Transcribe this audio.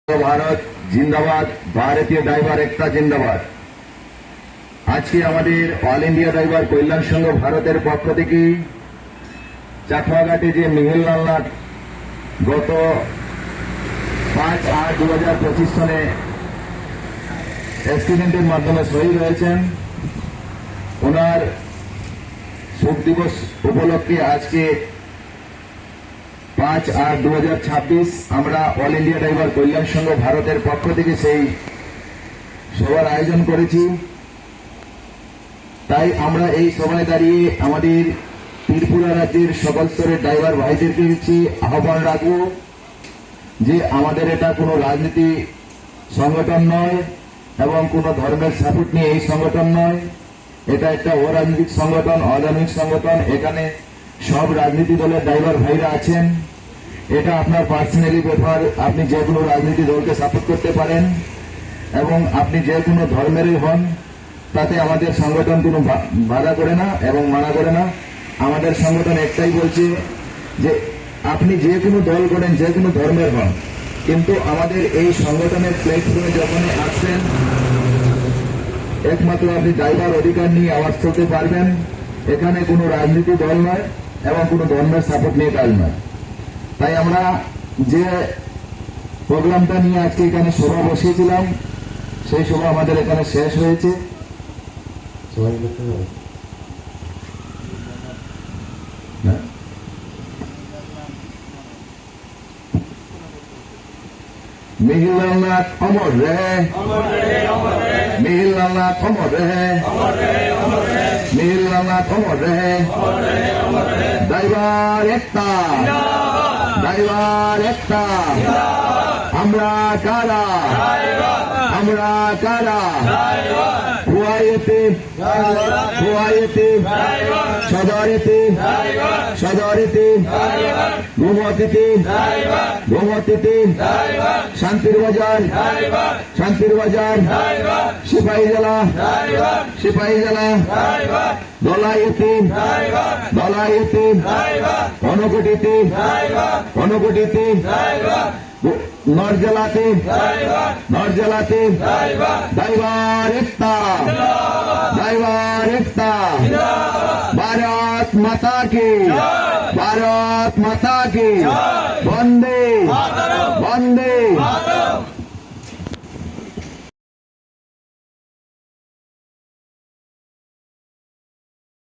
ভারত জিন্দাবাদ। ভারতীয় ড্রাইভার একতা জিন্দাবাদ। আজকে আমাদের অল ইন্ডিয়া ড্রাইভার কল্যাণ সংঘ ভারতের পক্ষ থেকে চাকমাঘাটে যে মিহিরলাল নাথ গত 5/8/2025 সনে অ্যাক্সিডেন্টের মাধ্যমে শহীদ হয়েছেন, ওনার শোক দিবস উপলক্ষে আজকে 5/8/2026 আমরা অল ইন্ডিয়া ড্রাইভার কল্যাণ সংঘ ভারতের পক্ষ থেকে সেই সভার আয়োজন করেছি। তাই আমরা এই সভায় দাঁড়িয়ে আমাদের ত্রিপুরা রাজ্যের সকল স্তরের ড্রাইভার ভাইদেরকে আহ্বান রাখব যে আমাদের এটা কোনো রাজনীতি সংগঠন নয় এবং কোনো ধর্মের সাপোর্ট নিয়ে এই সংগঠন নয়। এটা একটা অরাজনৈতিক সংগঠন, অধার্মিক সংগঠন। এখানে সব রাজনীতি দলের ড্রাইভার ভাইরা আছেন। এটা আপনার পার্সোনালি ব্যাপার। আপনি যে কোনো রাজনীতি দলকে সাপোর্ট করতে পারেন এবং আপনি যে কোনো ধর্মেরই হন, তাতে আমাদের সংগঠন কোনো বাধা করে না এবং মানা করে না। আমাদের সংগঠন একটাই বলছে যে আপনি যে কোনো দল করেন, যে কোনো ধর্মের হন, কিন্তু আমাদের এই সংগঠনের প্ল্যাটফর্মে যখন আসছেন একমাত্র আপনি ড্রাইভার অধিকার নিয়ে আওয়াজ তুলতে পারবেন। এখানে কোনো রাজনীতি দল নয় এবং কোনো ধর্মের সাপোর্ট নিয়ে কাজ নয়। তাই আমরা যে প্রোগ্রামটা নিয়ে আজকে এখানে সভা বসিয়েছিলাম, সেই সভা আমাদের এখানে শেষ হয়েছে। মিহিরলাল নাথ অমর রহে, মিহিরলাল নাথ অমর রহে, মিহিরলাল নাথ অমর রহে। ড্রাইভার একতা, ড্রাইভার একতা। আমরা কারা, আমরা কারা? হুয়াইতে, হুয়াইতে, সদরেতে, সদরেতে, গুমতিতে, গুমতিতে, শান্তির বাজার, শান্তির বাজার, সিপাহী জেলা, সিপাহী জেলা, দলাইতে, দলাইতে, অনকটিতে, অনকটিতে, নরজেলাতে, নরজেলাতে। ড্রাইভার একতা, ড্রাইভার একতা। ভারত মাতা কি, ভারত মাতা কি। বন্দে, বন্দে।